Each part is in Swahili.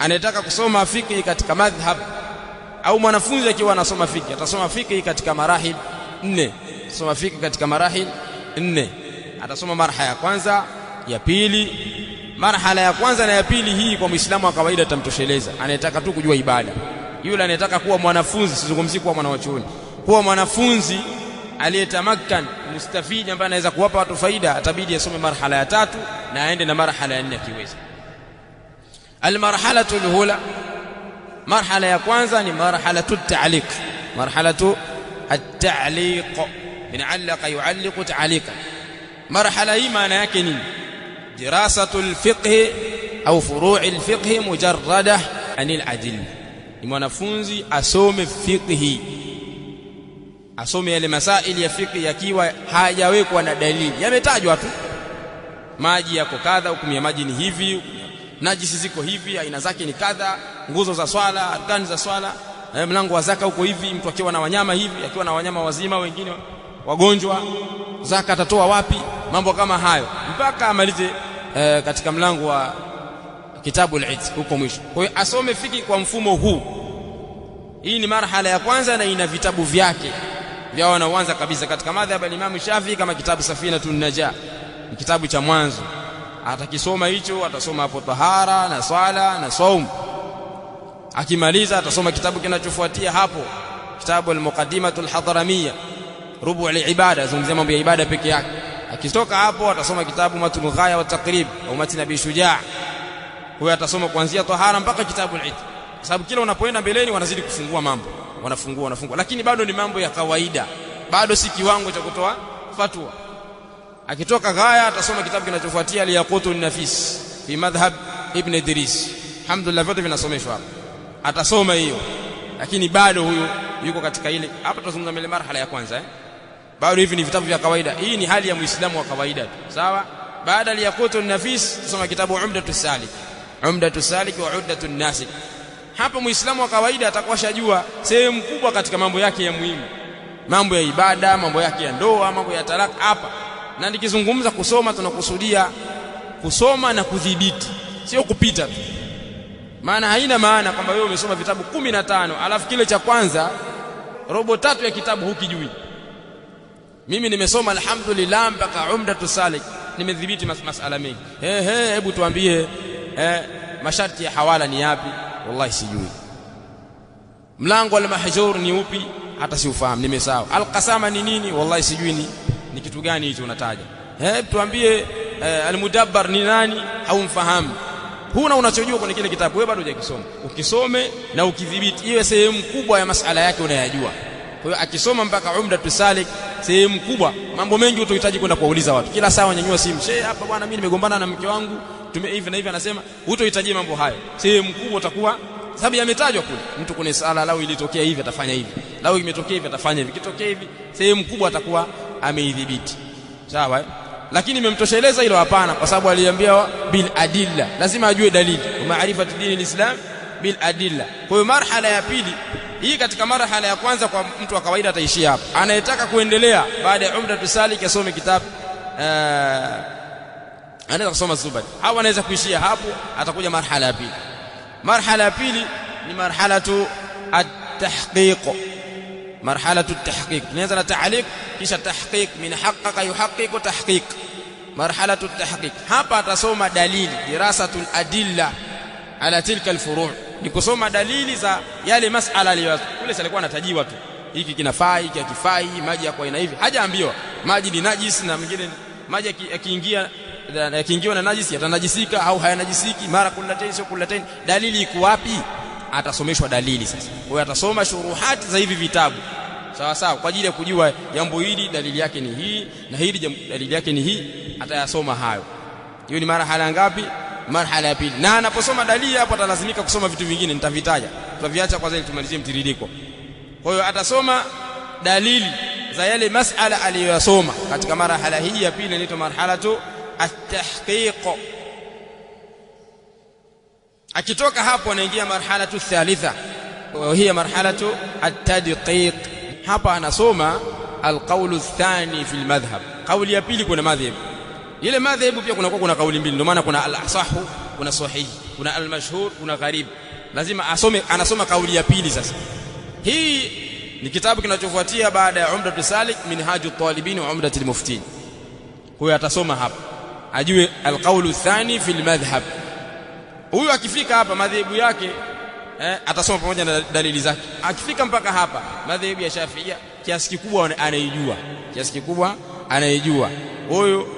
anataka kusoma fiqh katika madhhab au mwanafunzi akiwa anasoma fiqh atasoma fiqh katika marahil 4. Soma fiqh katika marahil 4. Atasoma marhala ya kwanza, ya pili. Marhala ya kwanza na ya pili hii kwa Muislamu wa kawaida tamtosheleza. Anataka tu kujua ibada. Yule anataka kuwa mwanafunzi, sizungumzi kuwa mwanachuoni. Kuwa mwanafunzi aliyetamakkan, mustafidi ambaye anaweza kuwapa watu faida, atabidi asome marhala ya 3 na aende na marhala ya 4 akiweza. Almarhalatu alula, marhala ya kwanza ni marhalatu at-ta'liq. Marhalatu at-ta'liq, min 'allaqa yu'alliqu ta'liqan. Marhala hii maana yake nini? Dirasatul fiqh au furu'il fiqh mujarrada anil adilla. Ni mwanafunzi asome fiqh, asome yale masaili ya fiqh yakiwa hajawekwa na dalili, yametajwa tu. Maji yako kadha, hukumu ya maji ni hivi, najisi ziko hivi, aina zake ni kadha, nguzo za swala, arkani za swala, mlango wa zaka huko hivi, mtu akiwa na wanyama hivi, akiwa na wanyama wazima wengine wagonjwa, zaka atatoa wapi, mambo kama hayo mpaka amalize katika mlango wa kitabu al-Itq huko mwisho. Kwa hiyo asome fiqh kwa mfumo huu. Hii ni marhala ya kwanza na ina vitabu vyake vya wanaoanza kabisa katika madhhabu ya Imam Shafi'i, kama kitabu Safinatun Najah, ni kitabu cha mwanzo. Atakisoma hicho, atasoma hapo tahara na swala na saum. Akimaliza atasoma kitabu kinachofuatia hapo, kitabu al-Muqaddimatul Hadramiyya, rubu' al-ibada, zungumzia mambo ya ibada peke yake. Akitoka hapo atasoma kitabu Matnul Ghaya wa Taqrib au Matn Abi Shujaa. Huyo atasoma kuanzia tahara mpaka kitabu al-Itq, kwa sababu kila unapoenda mbeleni wanazidi kufungua mambo, wanafungua, lakini bado ni mambo ya kawaida, bado si kiwango cha kutoa fatwa. Akitoka Ghaya atasoma kitabu kinachofuatia Al-Yaqutun Nafis fi madhhab Ibn Idris. Alhamdulillah, vyote vinasomeshwa hapa, atasoma hiyo. Lakini bado huyo yuko katika ile, hapa tutazungumza ile marhala ya kwanza bado hivi ni vitabu vya kawaida. Hii ni hali ya Muislamu wa kawaida tu, sawa. Baada ya Al-Yaqutun Nafis tusoma kitabu Umdatus Salik, Umdatus Salik wa Uddatun Nasik. Hapa Muislamu wa kawaida atakuwa shajua sehemu kubwa katika mambo yake ya muhimu, mambo ya ibada, mambo yake ya ndoa, mambo ya talaka hapa. Na nikizungumza kusoma, tunakusudia kusoma na kudhibiti, sio kupita tu. Maana haina maana kwamba wewe umesoma vitabu 15 alafu kile cha kwanza robo 3 ya kitabu hukijui. Mimi nimesoma alhamdulillah mpaka Umdatus Salik, nimedhibiti masala mengi. Hebu tuambie masharti ya hawala ni yapi? Wallahi sijui. Mlango al-mahjur ni upi? Hata siufahamu, nimesahau. Al-qasama ni nini? Wallahi sijui ni kitu gani hicho unataja. Tuambie al-mudabbar ni nani? Haumfahamu. Huna unachojua kwenye kile kitabu, wewe bado hujakisoma. Ukisome na ukidhibiti, iwe sehemu kubwa ya masala yake unayajua. Kwa hiyo akisoma mpaka Umdatus Salik, sehemu kubwa, mambo mengi utahitaji kwenda kuuliza watu. Kila saa wanyanyua simu, "Sheikh, hapa bwana mimi nimegombana na mke wangu, hivi na hivi," anasema. Utahitaji mambo hayo. Sehemu kubwa utakuwa, sababu yametajwa kule. Mtu kwenye sala, lao ilitokea hivi atafanya hivi, lao imetokea hivi atafanya hivi, kitokea hivi, sehemu kubwa atakuwa ameidhibiti. Sawa? Lakini imemtosheleza hilo? Hapana, kwa sababu aliambiwa bil adilla, lazima ajue dalili. Maarifatu dini al-Islam bil adilla. Kwa hiyo marhala ya pili hii, katika marhala ya kwanza kwa mtu wa kawaida ataishia hapa. Anayetaka kuendelea baada ya Umdatus Salik asome kitabu anaweza kusoma Zubadi, au anaweza kuishia hapo, atakuja marhala ya pili. Marhala ya pili ni marhalatu at-tahqiq. Marhalatu at-tahqiq inaanza na ta'liq kisha tahqiq, min haqqaqa yuhaqqiqu tahqiq. Marhalatu at-tahqiq hapa atasoma dalili, dirasatul adilla ala tilka al-furu', ni kusoma dalili za yale masala aliyoyazo. Kule alikuwa anatajiwa tu, hiki kinafaa, hiki hakifai, maji yako aina hivi, hajaambiwa maji ni najisi na mwingine maji yakiingiwa na najisi yatanajisika au hayanajisiki, mara kullatain sio kullatain. Dalili iko wapi? Atasomeshwa dalili sasa. Kwa hiyo atasoma shuruhati za hivi vitabu, sawa sawa, kwa ajili ya kujua jambo hili dalili yake ni hii na hili dalili yake ni hii, atayasoma hayo. Hiyo ni marhala ngapi? Marhala ya pili. Na anaposoma dalili hapo atalazimika kusoma vitu vingine, nitavitaja, tutaviacha kwanza ili tumalizie mtiririko. Kwa hiyo atasoma dalili za yale masala aliyosoma katika marhala hii ya pili, inaitwa marhalatu at-tahqiq. Akitoka hapo anaingia marhalatu thalitha, hiya marhalatu at-tadqiq. Hapa anasoma al-qawlu ath-thani fi al-madhhab. Kauli ya pili kuna madhhabu. Ile madhhabu pia kuna kauli mbili, ndio maana kuna al-asahu, kuna sahihi. kuna al-mashhur, kuna gharib. Lazima anasoma kauli ya pili. Sasa hii ni kitabu kinachofuatia baada ya Umdatus Salik, Minhajut Talibin wa Umdatul Muftin. Huyo atasoma hapa ajue al-qawlu thani fil madhhab. Huyo akifika hapa madhehebu yake atasoma pamoja na dalili zake. Akifika mpaka hapa madhehebu ya Shafi'ia kiasi kikubwa anaijua. Huyo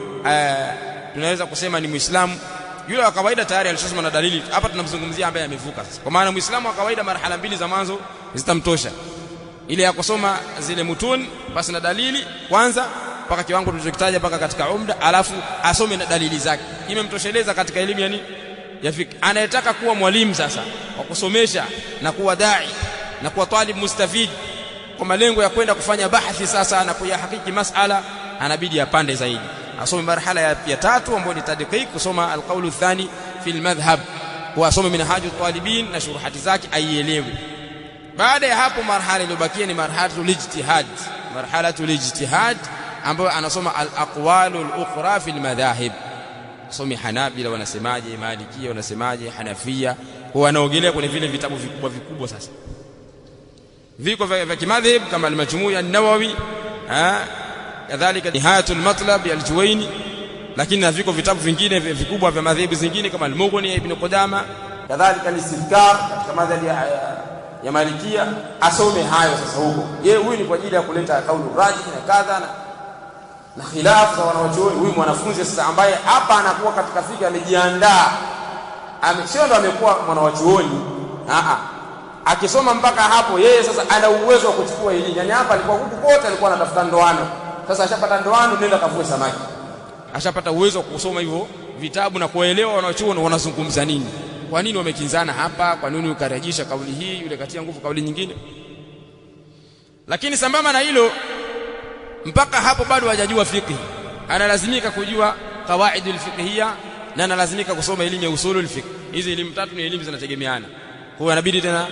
tunaweza kusema ni Muislamu. Yule wa kawaida tayari alishasoma na dalili. Hapa tunamzungumzia ambaye amevuka sasa. Kwa maana Muislamu wa kawaida marhala mbili za mwanzo zitamtosha. Ile ya kusoma zile mutun basi na dalili kwanza mpaka kiwango tulichokitaja mpaka katika umda, alafu asome na dalili zake. Imemtosheleza katika elimu ya nini? Ya fiqh. Anayetaka kuwa mwalimu sasa wa kusomesha na kuwa dai na kuwa talib mustafid kwa malengo ya kwenda kufanya bahthi sasa na kuyahakiki masala, anabidi apande zaidi, asome marhala ya tatu ambayo ni tadqiq, kusoma alqaulu thani fil madhhab, kwa asome Minhajut Talibin na shuruhati zake aielewe. Baada ya hapo marhala iliyobakia ni marhalatul ijtihad ambayo anasoma al-aqwalul ukhra fil madahib. Somi Hanabila wanasemaje, Malikia wanasemaje, Hanafia, huwa anaogelea kwenye vile vitabu vikubwa. Sasa viko vya kimadhhab kama al-Majmu' an-Nawawi, kadhalika Nihayatul Matlab al-Juwayni, lakini na viko vitabu vingine vikubwa vya madhehebu zingine kama al-Mughni ya Ibn Qudama, kadhalika al-Istidkar katika madhhabi ya Malikia. Asome hayo sasa huko. Yeye huyu ni kwa ajili ya kuleta kaulu rajih na kadha na khilaf za wanawachuoni. Huyu mwanafunzi sasa ambaye hapa anakuwa katika fikra amejiandaa, sio ndo amekuwa mwanawachuoni, akisoma mpaka hapo yeye sasa ana uwezo wa kuchukua elimu. Yani hapa alikuwa huku kote alikuwa anatafuta ndoano, sasa ashapata ndoano, nenda kavue samaki. Ashapata uwezo wa kusoma hivyo vitabu na kuelewa wanawachuoni wanazungumza nini, kwa nini wamekinzana hapa, kwa nini ukarejisha kauli hii, yule katia nguvu kauli nyingine. Lakini sambamba na hilo, mpaka hapo bado hajajua fiqh, analazimika kujua qawaidul fiqhiyya na analazimika kusoma elimu ya usulul fiqh. Hizi elimu tatu ni elimu zinategemeana. Kwa hiyo inabidi tena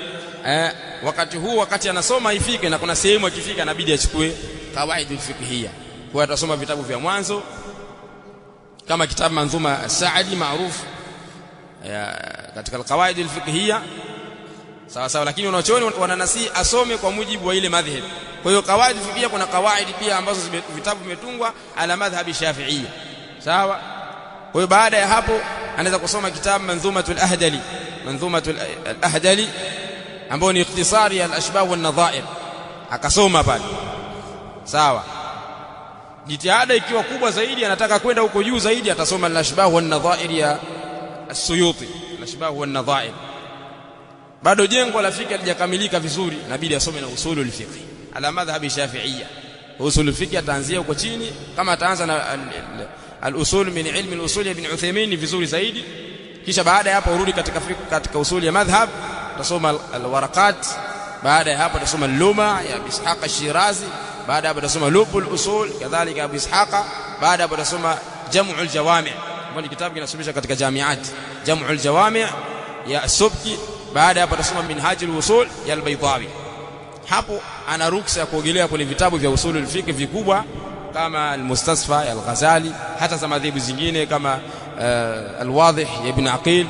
wakati anasoma ifike, na kuna sehemu akifika inabidi achukue qawaidul fiqhiyya. Kwa hiyo atasoma vitabu vya mwanzo kama kitabu Manzuma As-Sa'di maarufu katika al-qawaidul fiqhiyya, sawa, lakini wanachuoni wananasi asome kwa mujibu wa ile madhhab. Kwa hiyo qawaid fiqhiyya, kuna qawaid pia ambazo vitabu vimetungwa ala madhhabi Shafi'iyya, sawa. Kwa hiyo baada ya hapo anaweza kusoma kitabu Manzumatul Ahdali ambao ni ikhtisari ya al-ashbah wan nadha'ir, akasoma pale, sawa. Jitihada ikiwa kubwa zaidi, anataka kwenda huko juu zaidi, atasoma al-ashbah wan nadha'ir ya As-Suyuti, al-ashbah wan nadha'ir. Bado jengo la fiqh halijakamilika vizuri, inabidi asome na usulul fiqh ala madhhabi Shafi'iyya. Usulul fiqh ataanzia huko chini, kama ataanza na al-usul min ilmi al-usul ya Ibn Uthaymeen ni vizuri zaidi. Kisha baada ya hapo urudi katika usuli ya madhhab, utasoma al-waraqat. Baada ya hapo utasoma al-luma ya Ishaq al-Shirazi. Baada ya hapo utasoma lubul usul kadhalika Abu Ishaq. Baada ya hapo utasoma Jam'ul Jawami', ni kitabu kinasomeshwa katika jamiat, Jam'ul Jawami' ya Subki. Baada ya hapo utasoma Minhajul Usul ya al-Baydawi. Hapo ana ruksa ya kuogelea kwenye vitabu vya usulul fiqh vikubwa kama al-Mustasfa ya al-Ghazali, hata za madhehebu zingine kama al-Wadih ya Ibn Aqil,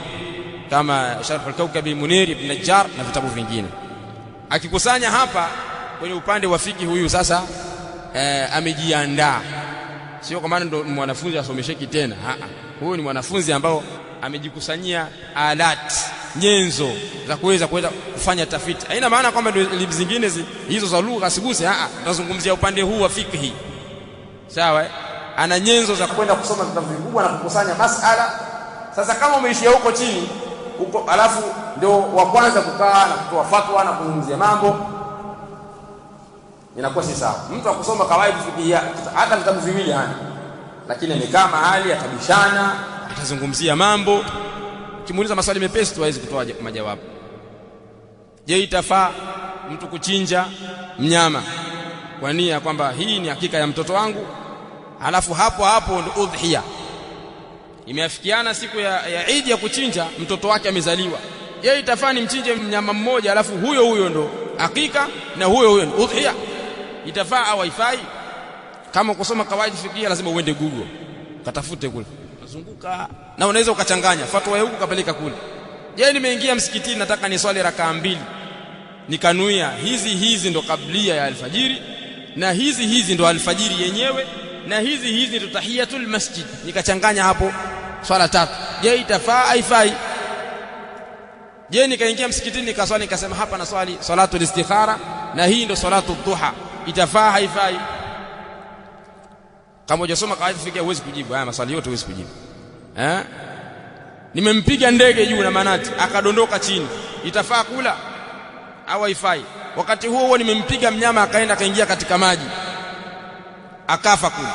kama Sharh al-Kawkab al-Munir ibn Najjar na vitabu vingine. Akikusanya hapa kwenye upande wa fiqh, huyu sasa amejiandaa, sio kwa maana ndo mwanafunzi asomesheki tena. Huyu ni mwanafunzi ambao amejikusanyia alat, nyenzo za kuweza kufanya tafiti. Haina maana kwamba ndio elimu zingine hizo za lugha asiguse. Tunazungumzia upande huu wa fiqh, sawa. Ana nyenzo za kwenda kusoma vitabu vikubwa na kukusanya masala. Sasa kama umeishia huko chini huko, alafu ndio wa kwanza kukaa na kutoa fatwa na kuzungumzia mambo, inakuwa si sawa. Mtu akusoma kawaida fiqh hata vitabu viwili hana, lakini amekaa mahali atabishana, atazungumzia mambo. Kimuuliza maswali mepesi tu hawezi kutoa majawabu. Je, itafaa mtu kuchinja mnyama kwa nia kwamba hii ni hakika ya mtoto wangu, alafu hapo ndo udhiya imeafikiana siku ya Eid ya kuchinja, mtoto wake amezaliwa? Je, itafaa mchinje mnyama mmoja alafu huyo ndo hakika na huyo ndo udhiya? Itafaa au haifai? Kama kusoma kawaida fiqh lazima uende Google, katafute kule, utazunguka na unaweza ukachanganya fatwa ya huku kapeleka kule. Je, nimeingia msikitini nataka niswali rakaa 2, nikanuia hizi ndo kablia ya alfajiri na hizi ndo alfajiri yenyewe na hizi ndo tahiyatul masjid, nikachanganya hapo swala 3. Je, itafaa haifai? Je, nikaingia msikitini nikaswali nikasema hapa na swali salatul istikhara na hii ndo salatu dhuha, itafaa haifai? Kama hujasoma kawaida fikia huwezi kujibu haya maswali yote, huwezi kujibu. Nimempiga ndege juu na manati akadondoka chini, itafaa kula au haifai? Wakati huo nimempiga mnyama akaenda kaingia katika maji akafa kula.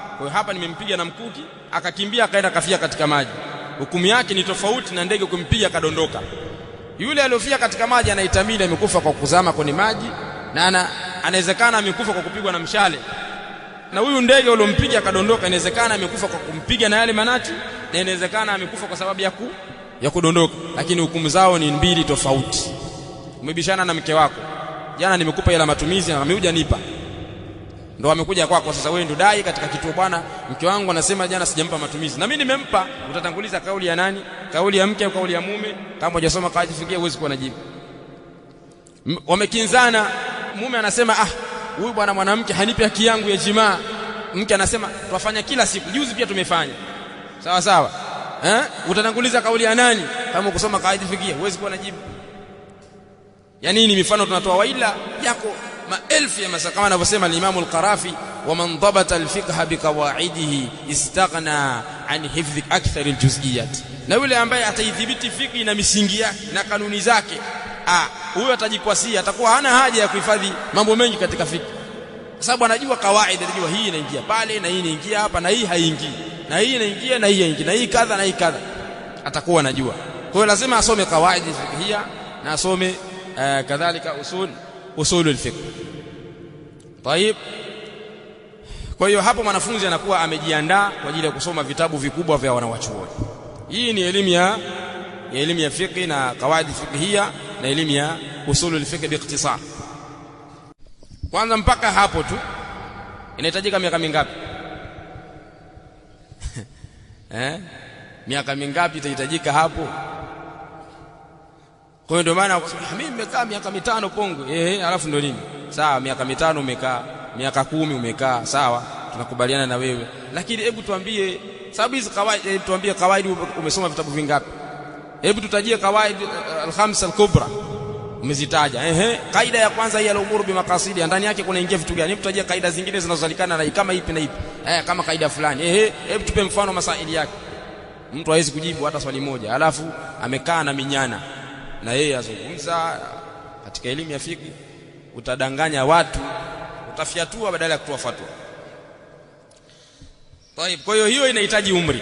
Kwa hiyo hapa nimempiga na mkuki akakimbia akaenda kafia katika maji, hukumu yake ni tofauti na ndege kumpiga akadondoka. Yule aliyofia katika maji anaitamini amekufa kwa kuzama kwenye maji, na anawezekana amekufa kwa kupigwa na mshale, na huyu ndege ulompiga akadondoka inawezekana amekufa kwa kumpiga na yale manati, na inawezekana amekufa kwa sababu ya kudondoka, lakini hukumu zao ni mbili tofauti. Umebishana na mke wako, jana nimekupa hela matumizi na amekuja nipa, ndo amekuja kwako sasa, wewe ndo dai katika kituo, bwana mke wangu anasema jana sijampa matumizi na mimi nimempa. Utatanguliza kauli ya nani? Kauli ya mke au kauli ya mume? Kama hujasoma kaji fikia huwezi kuwa na jibu. Wamekinzana, mume anasema huyu bwana mwanamke hanipi haki yangu ya jimaa, mke anasema twafanya kila siku, juzi pia tumefanya. Sawa sawa, utatanguliza kauli ya nani? Kama kusoma kaji fikia huwezi kuwa na jibu. Yani ni mifano tunatoa, waila yako maelfu ya masala, kama anavyosema al-Imam al-Qarafi, wa man dhabata al-fiqha biqawaidihi istaghna an hifdhi akthar al-juz'iyat. Na yule ambaye ataidhibiti fiqh na misingi yake na kanuni zake, huyo atajikwasia, atakuwa hana haja ya kuhifadhi mambo mengi katika fiqh, kwa sababu anajua kawaida, anajua hii inaingia pale na hii inaingia hapa na hii haingii, na hii inaingia na hii haingii, na hii kadha na hii kadha, atakuwa anajua. Kwa hiyo lazima asome kawaida fiqhia na asome kadhalika usulul fiqh. Tayib, kwa hiyo hapo mwanafunzi anakuwa amejiandaa kwa ajili ya kusoma vitabu vikubwa vya wanawachuoni. Hii ni elimu ya fiqh na kawaida fiqhia na elimu ya usulul fiqh biikhtisar. Kwanza mpaka hapo tu inahitajika miaka mingapi? Miaka mingapi itahitajika hapo? Kwa hiyo ndio maana mimi nimekaa miaka 5 Pongwe, alafu ndio nini? Sawa, miaka 5 umekaa, miaka 10 umekaa, sawa, tunakubaliana na wewe. Lakini hebu tuambie sababu hizi kawaida, tuambie kawaida umesoma vitabu vingapi? Hebu tutajie kawaida al-khamsa al-kubra. Umezitaja. Kaida ya kwanza hii al-umuru bi maqasidi, ndani yake kunaingia vitu gani? Hebu tutajie kaida zingine zinazozalikana na kama ipi na ipi. Kama kaida fulani. Hebu tupe mfano masaili yake. Mtu hawezi kujibu hata swali moja, alafu amekaa na minyana na yeye azungumza katika elimu ya fiqh, utadanganya watu, utafyatua badala ya kutoa fatwa. Kwa hiyo inahitaji umri.